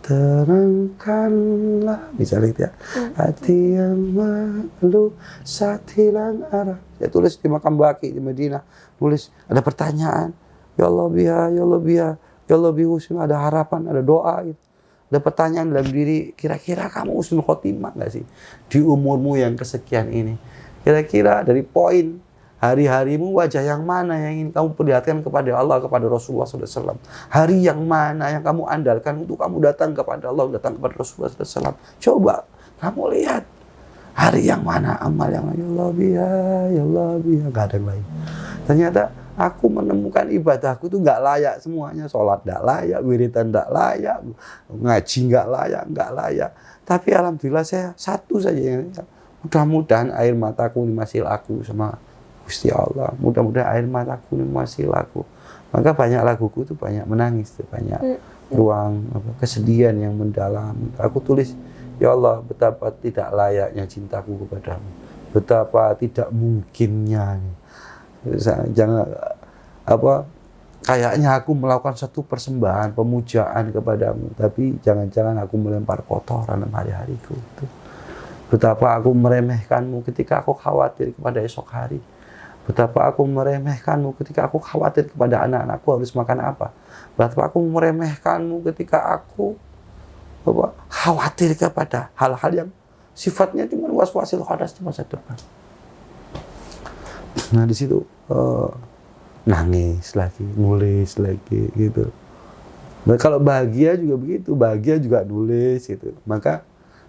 Terangkanlah, misalnya gitu ya. Hati yang malu saat hilang arah. Saya tulis di makam Baqi di Madinah. Tulis ada pertanyaan. Ya Allah biha, ya Allah biha, ya Allah bihusn. Ada harapan, ada doa gitu. Ada pertanyaan dalam diri. Kira-kira kamu husnul khotimah nggak sih di umurmu yang kesekian ini? Kira-kira dari poin hari-harimu, wajah yang mana yang ingin kamu perlihatkan kepada Allah, kepada Rasulullah SAW? Hari yang mana yang kamu andalkan untuk kamu datang kepada Allah, datang kepada Rasulullah SAW? Coba kamu lihat. Hari yang mana, amal yang ya Allah biha, gak ada yang lain. Ternyata aku menemukan ibadahku itu nggak layak semuanya. Sholat nggak layak, wiridan nggak layak, ngaji nggak layak. Tapi alhamdulillah saya satu saja yang mudah-mudahan air mataku ini masih laku sama Gusti Allah, mudah-mudahan air mataku ini masih laku. Maka banyak laguku itu banyak menangis, banyak ruang kesedihan yang mendalam. Aku tulis, ya Allah, betapa tidak layaknya cintaku kepadamu, betapa tidak mungkinnya. Jangan kayaknya aku melakukan satu persembahan pemujaan kepadamu, tapi jangan-jangan aku melempar kotoran dalam hari-hariku. Betapa aku meremehkanmu ketika aku khawatir kepada esok hari. Betapa aku meremehkanmu ketika aku khawatir kepada anak-anakku harus makan apa. Betapa aku meremehkanmu ketika aku khawatir kepada hal-hal yang sifatnya cuma was-wasil khadas di masa depan. Nah di situ nangis lagi, nulis lagi gitu. Nah, kalau bahagia juga begitu, bahagia juga nulis gitu. Maka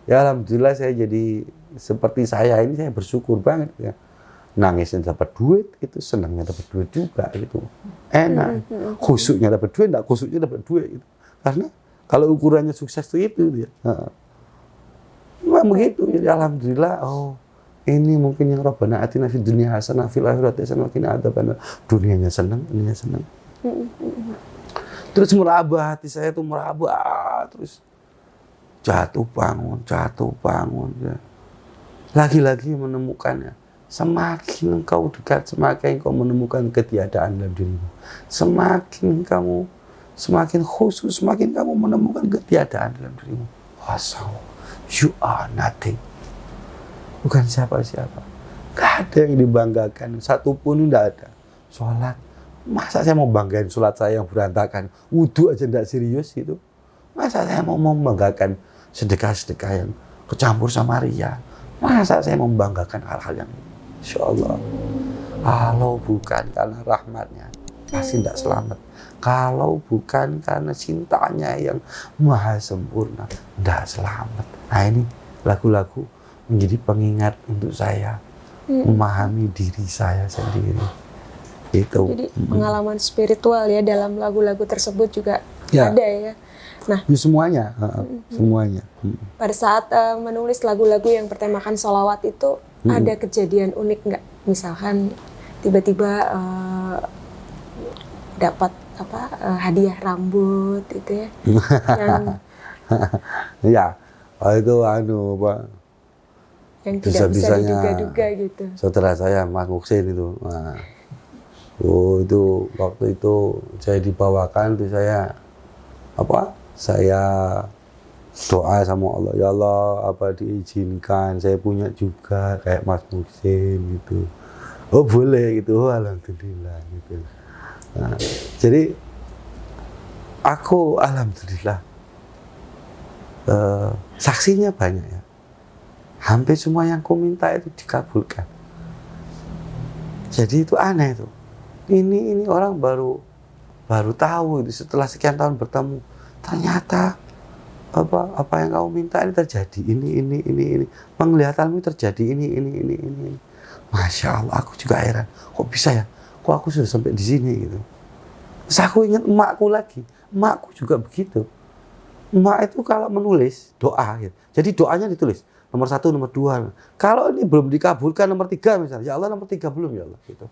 ya alhamdulillah saya jadi seperti saya ini, saya bersyukur banget ya. nangisnya dapat duit, itu senangnya dapat duit juga gitu. Enak. Khusyuknya dapat duit, enggak khusyuknya dapat duit gitu. Karena kalau ukurannya sukses itu ya. Memang begitu. Jadi alhamdulillah, ini mungkin yang Rabbana atina fid dunya hasanah fil akhirati hasanah wa qina adzabannar. Dunianya senang, ininya senang. Terus meraba, hati saya tuh meraba, terus jatuh bangun ya. Lagi-lagi menemukannya. Semakin engkau dekat, semakin engkau menemukan ketiadaan dalam dirimu. Semakin khusus, semakin kamu menemukan ketiadaan dalam dirimu. Wasau, you are nothing. Bukan siapa-siapa. Gak ada yang dibanggakan, satupun tidak ada. Sholat, masa saya mau banggain sholat saya yang berantakan, wudhu aja tidak serius gitu. Masa saya mau membanggakan sedekah-sedekah yang kecampur sama ria. Masa saya membanggakan hal-hal yang ini? Insya Allah. Kalau bukan karena rahmatnya, pasti tidak selamat. Kalau bukan karena cintanya yang maha sempurna, tidak selamat. Nah ini lagu-lagu menjadi pengingat untuk saya memahami diri saya sendiri. Itu. Jadi pengalaman spiritual ya dalam lagu-lagu tersebut juga ada ya. Nah, semuanya, semuanya. Pada saat menulis lagu-lagu yang bertemakan sholawat itu ada kejadian unik nggak? Misalkan tiba-tiba dapat hadiah rambut itu ya? Ya, itu yang tidak bisa diduga-duga gitu. Saudara saya Mas Muksin itu. Nah, itu waktu itu saya dibawakan, itu saya doa sama Allah, ya Allah diizinkan saya punya juga kayak Mas Muksin gitu. Oh boleh gitu, alhamdulillah gitu. Nah, jadi aku alhamdulillah saksinya banyak ya. Hampir semua yang ku minta itu dikabulkan. Jadi itu aneh tuh. Ini orang baru tahu itu setelah sekian tahun bertemu. Ternyata apa yang kamu minta ini terjadi. Ini. Penglihatanmu terjadi ini. Masya Allah, aku juga heran. Kok bisa ya? Kok aku sudah sampai di sini gitu. Terus aku ingat emakku lagi. Emakku juga begitu. Emak itu kalau menulis doa gitu. Jadi doanya ditulis. Nomor 1, nomor 2. Kalau ini belum dikabulkan nomor 3 misalnya. Ya Allah nomor 3 belum ya Allah gitu.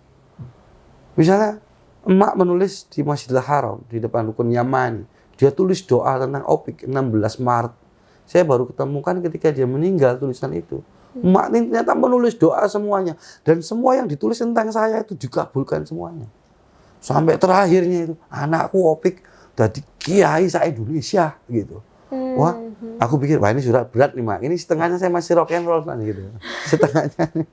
Misalnya emak menulis di Masjidil Haram di depan Rukun Yamani. Dia tulis doa tentang Opik 16 Maret. Saya baru ketemukan ketika dia meninggal tulisan itu. Emak ini ternyata menulis doa semuanya. Dan semua yang ditulis tentang saya itu dikabulkan semuanya. Sampai terakhirnya itu anakku Opik jadi kiai se-Indonesia gitu. Wah, aku pikir, wah ini surat berat nih Mak. Ini setengahnya saya masih rock and roll kan gitu. Setengahnya.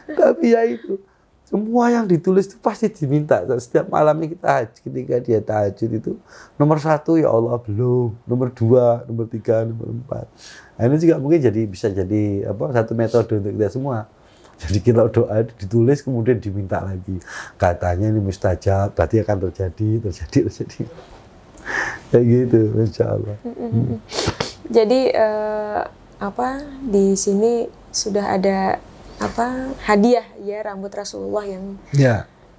Tapi ya itu. Semua yang ditulis itu pasti diminta. Setiap malamnya ketika dia tahajud itu, nomor 1 ya Allah belum, nomor 2, nomor 3, nomor 4. Nah, ini juga mungkin bisa jadi satu metode untuk kita semua. Jadi kita doa ditulis kemudian diminta lagi. Katanya ini mustajab, berarti akan terjadi. Kayak gitu, insya Allah. Jadi di sini sudah ada hadiah ya rambut Rasulullah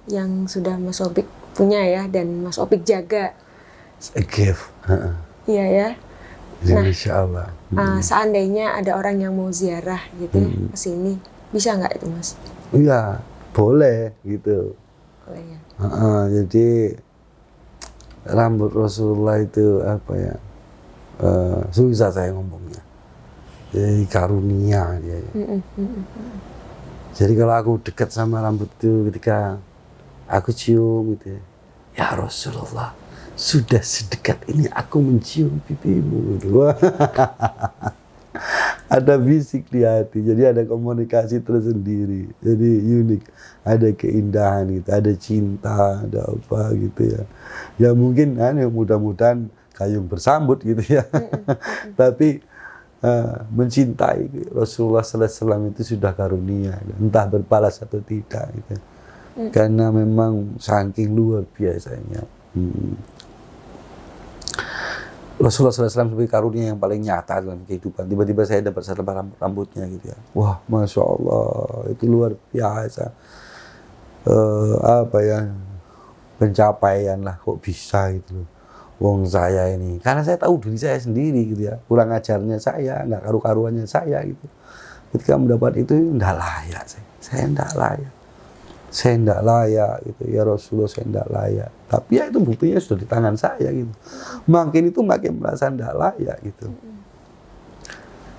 yang sudah Mas Opik punya ya dan Mas Opik jaga. A gift. Iya ya. Nah, insya Allah. Seandainya ada orang yang mau ziarah gitu ke sini, bisa nggak itu Mas? Iya, boleh gitu. Boleh ya. Jadi rambut Rasulullah itu susah saya ngomongnya. Jadi karunia dia. Jadi kalau aku dekat sama rambut itu ketika aku cium gitu ya Rasulullah, sudah sedekat ini aku mencium pipimu gitu. Ada bisik di hati, jadi ada komunikasi tersendiri, jadi unik, ada keindahan gitu, ada cinta, ada apa gitu ya. Ya mungkin mudah-mudahan gayung bersambut gitu ya. Tapi mencintai Rasulullah SAW itu sudah karunia, entah berbalas atau tidak gitu. Karena memang saking luar biasanya. Rasulullah SAW sebagai karunia yang paling nyata dalam kehidupan. Tiba-tiba saya dapat selebar rambutnya gitu ya. Wah, Masya Allah, itu luar biasa. Apa ya, pencapaian lah, kok bisa gitu loh. Wong saya ini, karena saya tahu diri saya sendiri gitu ya. Kurang ajarnya saya, nggak karu-karuannya saya gitu. Ketika mendapat itu, nggak layak saya nggak layak. Saya tidak layak gitu ya Rasulullah, saya tidak layak. Tapi ya itu buktinya sudah di tangan saya gitu. Makin itu makin merasa tidak layak gitu.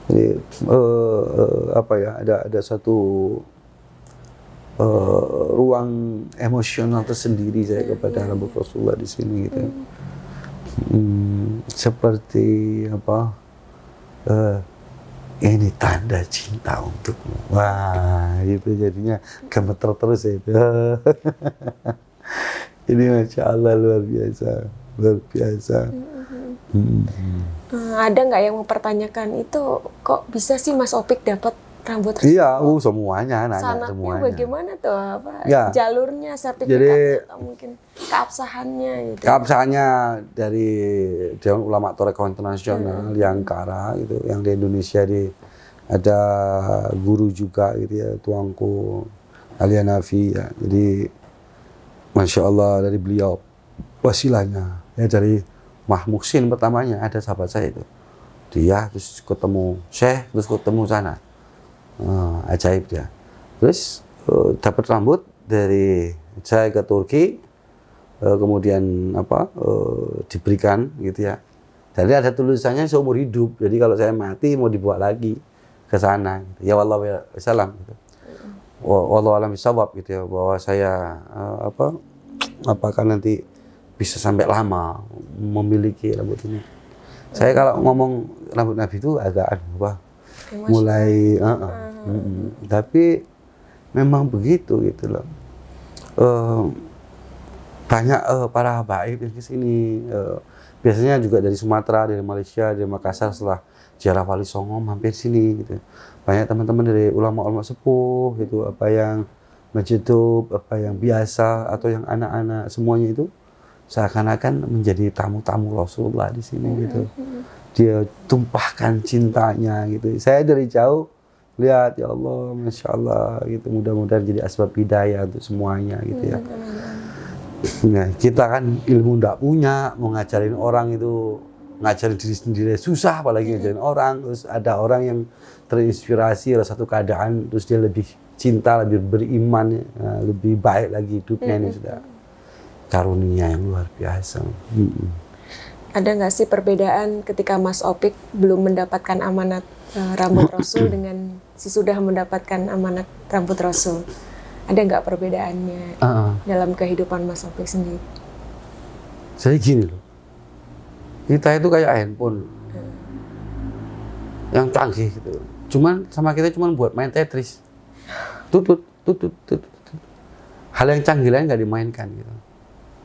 Jadi apa ya, ada satu ruang emosional tersendiri saya kepada rambut Rasulullah di sini gitu. Seperti apa? Ini tanda cinta untukmu. Wah, itu jadinya gemeter terus ya itu. Ini Masya Allah luar biasa, luar biasa. Ada nggak yang mempertanyakan itu kok bisa sih Mas Opik dapat rambut? Iya, semuanya nanya sanatnya semuanya. Bagaimana tuh apa? Ya. Jalurnya, sertifikatnya, atau mungkin keabsahannya gitu. Keabsahannya dari Dewan Ulama Thariqah Internasional yang Ankara gitu, yang di Indonesia ada guru juga gitu ya, Tuanku Alia Nafi ya. Jadi Masya Allah dari beliau wasilahnya ya, dari Mah Muksin pertamanya ada sahabat saya itu. Dia terus ketemu Syekh, terus ketemu sana. Ajaib dia. Terus dapat rambut dari saya ke Turki, kemudian diberikan gitu ya. Jadi ada tulisannya seumur hidup. Jadi kalau saya mati mau dibawa lagi ke sana. Gitu. Ya wallahu a'lam gitu. Wallahu a'lam bishawab gitu ya, bahwa saya apakah nanti bisa sampai lama memiliki rambut ini. Saya kalau ngomong rambut Nabi itu agak mulai tapi memang begitu gitu loh. Banyak para habaib yang kesini, biasanya juga dari Sumatera, dari Malaysia, dari Makassar, setelah ziarah Wali Songo mampir sini gitu. Banyak teman-teman dari ulama-ulama sepuh gitu, apa yang majdub, apa yang biasa atau yang anak-anak, semuanya itu seakan-akan menjadi tamu-tamu Rasulullah di sini gitu. Dia tumpahkan cintanya gitu. Saya dari jauh lihat, ya Allah, Masya Allah gitu, mudah-mudahan jadi asbab hidayah untuk semuanya gitu ya. Nah, kita kan ilmu ndak punya, mau ngajarin orang itu, ngajarin diri sendiri susah, apalagi ngajarin orang. Terus ada orang yang terinspirasi oleh satu keadaan, terus dia lebih cinta, lebih beriman, lebih baik lagi hidupnya. Ini sudah karunia yang luar biasa. Ada nggak sih perbedaan ketika Mas Opik belum mendapatkan amanat rambut Rasul dengan sesudah mendapatkan amanat rambut Rasul? Ada nggak perbedaannya dalam kehidupan Mas Opik sendiri? Saya gini loh, kita itu kayak handphone yang canggih gitu. Cuman sama kita cuman buat main Tetris, tutut. Hal yang canggih lain nggak dimainkan gitu.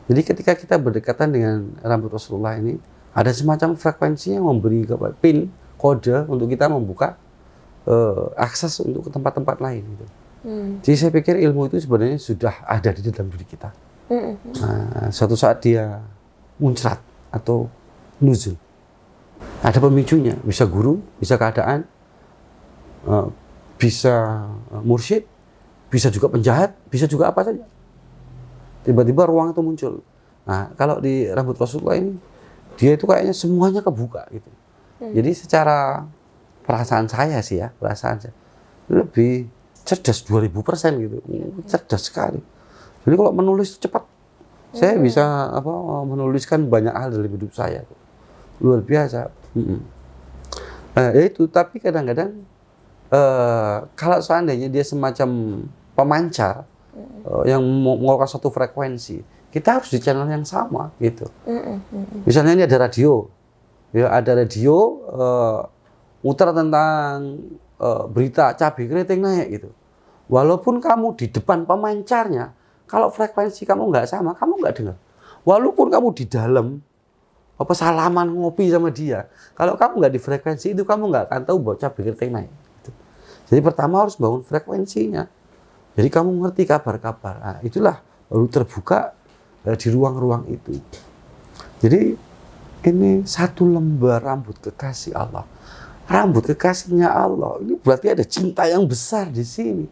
Jadi ketika kita berdekatan dengan rambut Rasulullah ini, ada semacam frekuensi yang memberi pin, kode untuk kita membuka akses untuk ke tempat-tempat lain. Gitu. Jadi saya pikir ilmu itu sebenarnya sudah ada di dalam diri kita. Nah, suatu saat dia muncrat atau nuzul. Ada pemicunya, bisa guru, bisa keadaan, bisa mursyid, bisa juga penjahat, bisa juga apa saja. Tiba-tiba ruang itu muncul. Nah, kalau di rambut Rasulullah ini, dia itu kayaknya semuanya kebuka gitu. Jadi secara perasaan saya sih ya, perasaan saya lebih cerdas 2000% gitu, cerdas sekali. Jadi kalau menulis cepat, saya bisa menuliskan banyak hal dalam hidup saya, luar biasa. Itu, tapi kadang-kadang kalau seandainya dia semacam pemancar yang mengeluarkan satu frekuensi, kita harus di channel yang sama gitu. Misalnya ini ada radio, ya ada radio muter tentang berita cabai keriting naik gitu. Walaupun kamu di depan pemancarnya, kalau frekuensi kamu nggak sama, kamu nggak dengar. Walaupun kamu di dalam salaman ngopi sama dia, kalau kamu nggak di frekuensi itu, kamu nggak akan tahu bahwa cabai keriting naik. Gitu. Jadi pertama harus bangun frekuensinya. Jadi kamu ngerti kabar-kabar. Nah, itulah baru terbuka di ruang-ruang itu. Jadi Ini satu lembar rambut kekasih Allah. Rambut kekasihnya Allah. Ini berarti ada cinta yang besar di sini.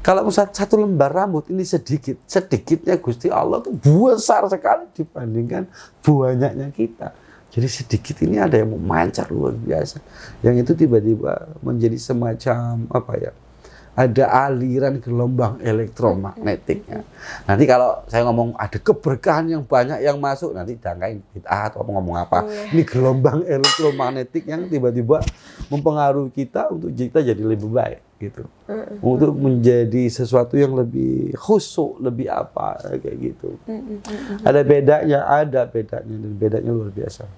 Kalau satu lembar rambut ini sedikit, sedikitnya Gusti Allah itu besar sekali dibandingkan banyaknya kita. Jadi sedikit ini ada yang memancar luar biasa. Yang itu tiba-tiba menjadi semacam apa ya? Ada aliran gelombang elektromagnetiknya. Nanti kalau saya ngomong ada keberkahan yang banyak yang masuk, nanti jangkain bid'ah atau ngomong apa. Ini gelombang elektromagnetik yang tiba-tiba mempengaruhi kita untuk kita jadi lebih baik gitu. Untuk menjadi sesuatu yang lebih khusyuk, lebih apa kayak gitu. Ada bedanya dan bedanya luar biasa.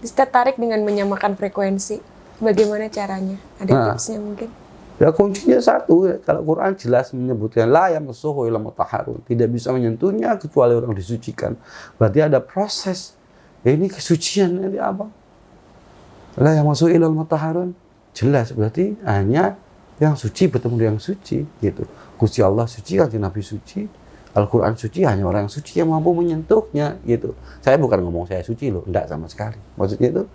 Kita tarik dengan menyamakan frekuensi. Bagaimana caranya? Ada tipsnya mungkin? Ya kuncinya satu, kalau Quran jelas menyebutkan la yamassuhu illa mutahharun, tidak bisa menyentuhnya kecuali orang disucikan. Berarti ada proses. Ya ini kesucian ini apa? La yamassuhu illa mutahharun. Jelas berarti hanya yang suci bertemu dengan yang suci gitu. Gusti Allah suci, Kanjeng Nabi suci, Al-Quran suci, hanya orang yang suci yang mampu menyentuhnya gitu. Saya bukan ngomong saya suci loh, enggak sama sekali. Maksudnya itu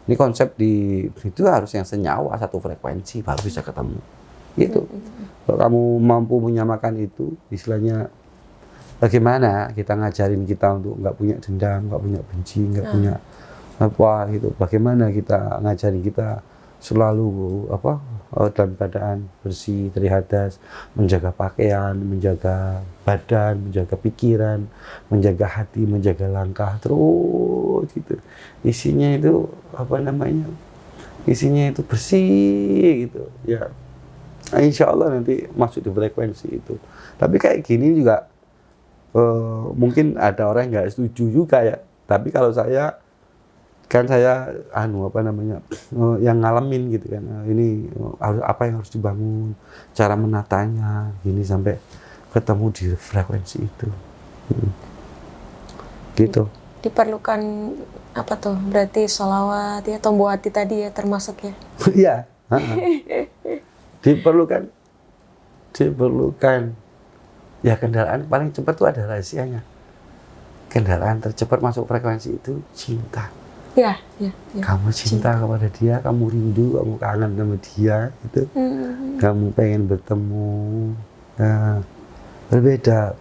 ini konsep di itu harus yang senyawa, satu frekuensi baru bisa ketemu. Gitu. Kalau kamu mampu menyamakan itu, istilahnya bagaimana kita ngajarin kita untuk nggak punya dendam, nggak punya benci, nggak punya apa gitu. Bagaimana kita ngajarin kita selalu apa dalam keadaan bersih dari hadas, menjaga pakaian, menjaga badan, menjaga pikiran, menjaga hati, menjaga langkah terus gitu. Isinya itu apa namanya? Isinya itu bersih gitu. Ya, insya Allah nanti masuk di frekuensi itu. Tapi kayak gini juga mungkin ada orang yang nggak setuju juga ya. Tapi kalau saya kan saya yang ngalamin gitu kan, ini harus apa yang harus dibangun, cara menatanya gini sampai ketemu di frekuensi itu gitu. Diperlukan apa tuh, berarti sholawat ya, tombol hati tadi ya termasuk ya? Iya. diperlukan ya. Kendaraan paling cepat tuh ada rahasianya. Kendaraan tercepat masuk frekuensi itu cinta. Ya. Kamu cinta kepada dia, kamu rindu, kamu kangen sama dia, gitu. Kamu pengen bertemu. Nah, berbeda,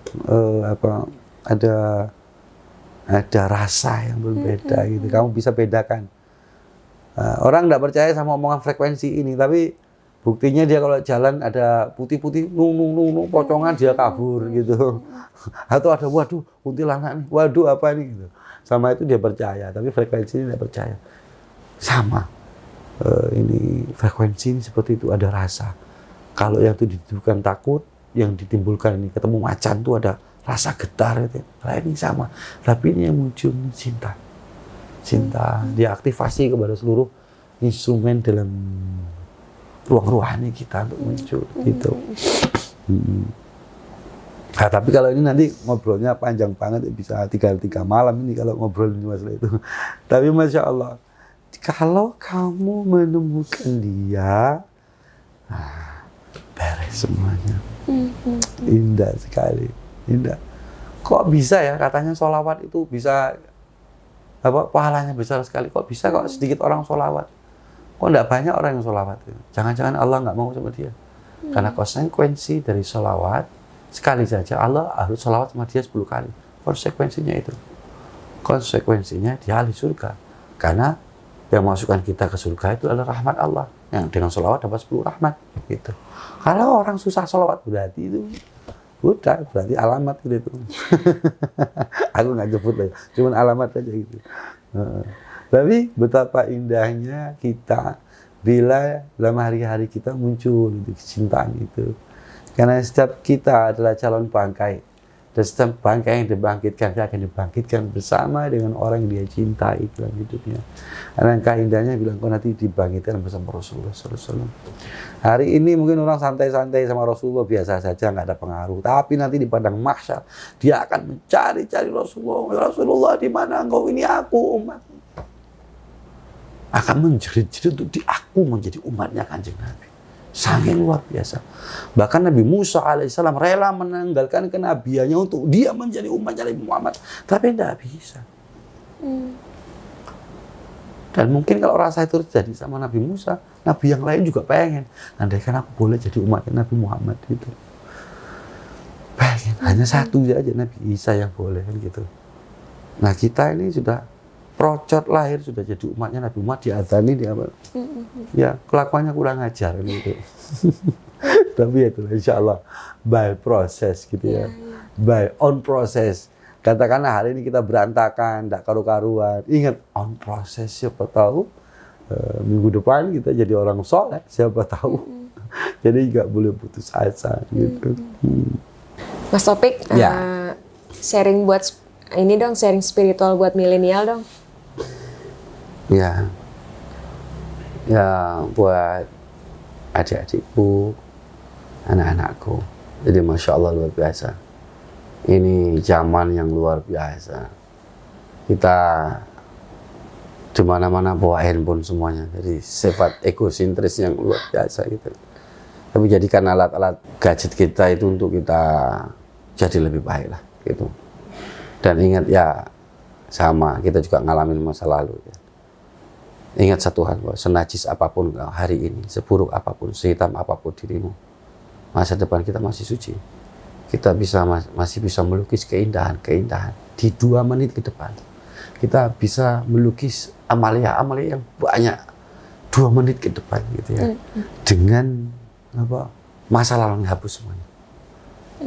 ada rasa yang berbeda, gitu. Kamu bisa bedakan. Orang nggak percaya sama omongan frekuensi ini, tapi buktinya dia kalau jalan ada putih-putih, nung, pocongan dia kabur, gitu. Atau ada waduh kuntilanak nih, waduh apa nih, gitu. Sama itu dia percaya, tapi frekuensi ini tidak percaya. Sama, ini frekuensi ini seperti itu, ada rasa. Kalau yang itu ditimbulkan takut, yang ditimbulkan ini ketemu macan itu ada rasa getar itu. Nah, ini sama, tapi ini yang muncul cinta. Cinta diaktifasi kepada seluruh instrumen dalam ruang rohani kita untuk muncul gitu. Nah, tapi kalau ini nanti ngobrolnya panjang banget, bisa 3 malam ini kalau ngobrol ini masalah itu. Tapi Masya Allah, kalau kamu menemukan dia, beres semuanya. Indah sekali, indah. Kok bisa ya katanya sholawat itu bisa pahalanya besar sekali. Kok bisa kok sedikit orang sholawat? Kok enggak banyak orang yang sholawat? Jangan-jangan Allah nggak mau sama dia. Karena konsekuensi dari sholawat, sekali saja Allah harus sholawat sama dia 10 kali. Konsekuensinya itu. Konsekuensinya dia ahli surga. Karena yang masukkan kita ke surga itu adalah rahmat Allah. Yang dengan sholawat dapat 10 rahmat. Gitu. Kalau orang susah sholawat berarti itu udah, berarti alamat gitu. Aku nggak jemput lah, cuman alamat aja gitu. Tapi betapa indahnya kita bila dalam hari-hari kita muncul itu kecintaan itu. Karena setiap kita adalah calon bangkai, dan setiap bangkai yang dibangkitkan dia akan dibangkitkan bersama dengan orang yang dia cintai dalam hidupnya. Alangkah indahnya bilang kau nanti dibangkitkan bersama Rasulullah SAW. Hari ini mungkin orang santai-santai sama Rasulullah biasa saja, nggak ada pengaruh. Tapi nanti di padang mahsyar dia akan mencari-cari Rasulullah. Ya Rasulullah, di mana engkau? Ini aku umat. Akan menjerit-jerit untuk aku menjadi umatnya Kanjeng Nabi. Saking luar biasa. Bahkan Nabi Musa alaihissalam rela menanggalkan kenabiannya untuk dia menjadi umatnya Nabi Muhammad. Tapi tidak bisa. Dan mungkin kalau rasa itu terjadi sama Nabi Musa, Nabi yang lain juga pengen. Andaikan aku boleh jadi umatnya Nabi Muhammad itu. Pengen. Hanya satu aja Nabi Isa yang boleh kan gitu. Nah kita ini sudah procot lahir sudah jadi umatnya Nabi Muhammad, diadzani dia apa? Ya kelakuannya kurang ajar kan gitu. Tapi ya itulah insya Allah by proses gitu ya. By on proses. Katakanlah hari ini kita berantakan, tidak karu-karuan. Ingat on proses, siapa tahu minggu depan kita jadi orang soleh, siapa tahu. Jadi nggak boleh putus asa gitu. Mas Taufik, sharing buat ini dong, sharing spiritual buat milenial dong. Ya buat adik-adikku, anak-anakku. Jadi Masya Allah luar biasa. Ini zaman yang luar biasa. Kita di mana-mana bawa handphone semuanya. Jadi sifat egosentris yang luar biasa gitu. Tapi jadikan alat-alat gadget kita itu untuk kita jadi lebih baik lah gitu. Dan ingat ya sama kita juga ngalamin masa lalu ya. Ingat satu hal bahwa senajis apapun hari ini, seburuk apapun, sehitam apapun dirimu, masa depan kita masih suci. Kita masih bisa melukis keindahan-keindahan di 2 menit ke depan. Kita bisa melukis amalia yang banyak 2 menit ke depan gitu ya. Dengan masa lalu hapus semuanya.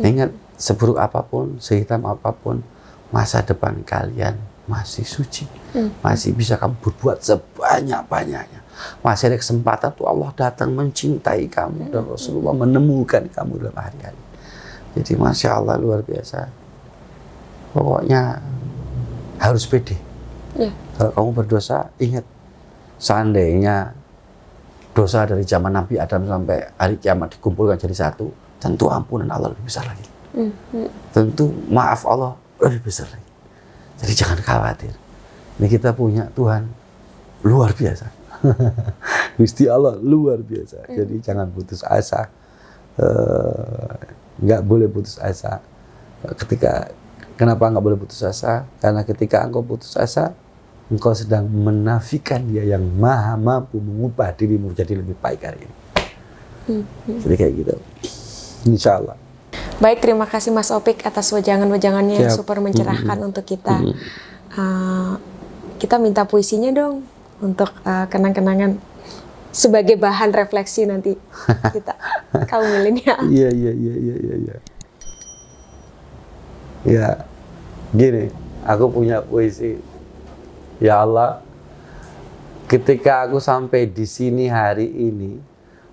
Ingat seburuk apapun, sehitam apapun, masa depan kalian masih suci. Masih bisa kamu berbuat sebanyak-banyaknya. Masih ada kesempatan tuh Allah datang mencintai kamu dan Rasulullah menemukan kamu dalam hari-hari. Jadi Masya Allah luar biasa. Pokoknya harus pede. Kalau kamu berdosa, ingat seandainya dosa dari zaman Nabi Adam sampai hari kiamat dikumpulkan jadi satu, tentu ampunan Allah lebih besar lagi. Tentu maaf Allah lebih besar lagi. Jadi jangan khawatir. Ini kita punya Tuhan luar biasa. Gusti Allah luar biasa. Jadi jangan putus asa. Nggak boleh putus asa. Kenapa nggak boleh putus asa? Karena ketika engkau putus asa, engkau sedang menafikan Dia yang maha mampu mengubah dirimu jadi lebih baik hari ini. Jadi kayak gitu. Insya Allah. Baik, terima kasih Mas Taufik atas wejangan-wejangannya yang super mencerahkan untuk kita. Kita minta puisinya dong untuk kenang-kenangan sebagai bahan refleksi nanti kita kaum milenial. Iya. Ya, gini, aku punya puisi. Ya Allah, ketika aku sampai di sini hari ini,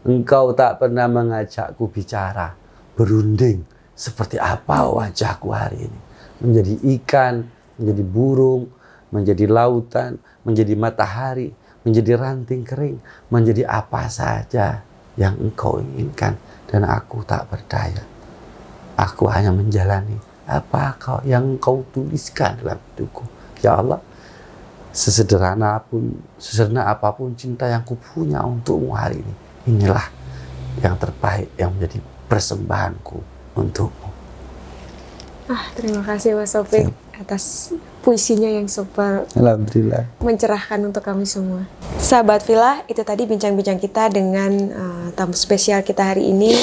Engkau tak pernah mengajakku bicara, berunding seperti apa wajahku hari ini. Menjadi ikan, menjadi burung, menjadi lautan, menjadi matahari, menjadi ranting kering, menjadi apa saja yang Engkau inginkan. Dan aku tak berdaya. Aku hanya menjalani apa yang Engkau tuliskan dalam hidupku. Ya Allah, sesederhana apapun cinta yang kupunya untukmu hari ini, inilah yang terbaik yang menjadi persembahanku untukmu. Terima kasih Mas Taufik atas puisinya yang super Alhamdulillah mencerahkan untuk kami semua. Sahabat Villa, itu tadi bincang-bincang kita dengan tamu spesial kita hari ini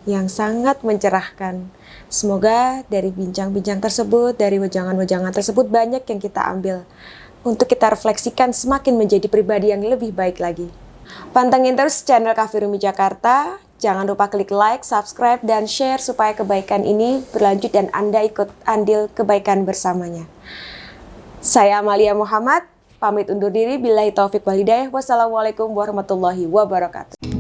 yang sangat mencerahkan. Semoga dari bincang-bincang tersebut, dari wejangan-wejangan tersebut banyak yang kita ambil untuk kita refleksikan semakin menjadi pribadi yang lebih baik lagi. Pantengin terus channel Cafe Rumi Jakarta. Jangan lupa klik like, subscribe, dan share supaya kebaikan ini berlanjut dan Anda ikut andil kebaikan bersamanya. Saya Amalia Muhammad, pamit undur diri. Billahi taufik wal hidayah. Wassalamualaikum warahmatullahi wabarakatuh.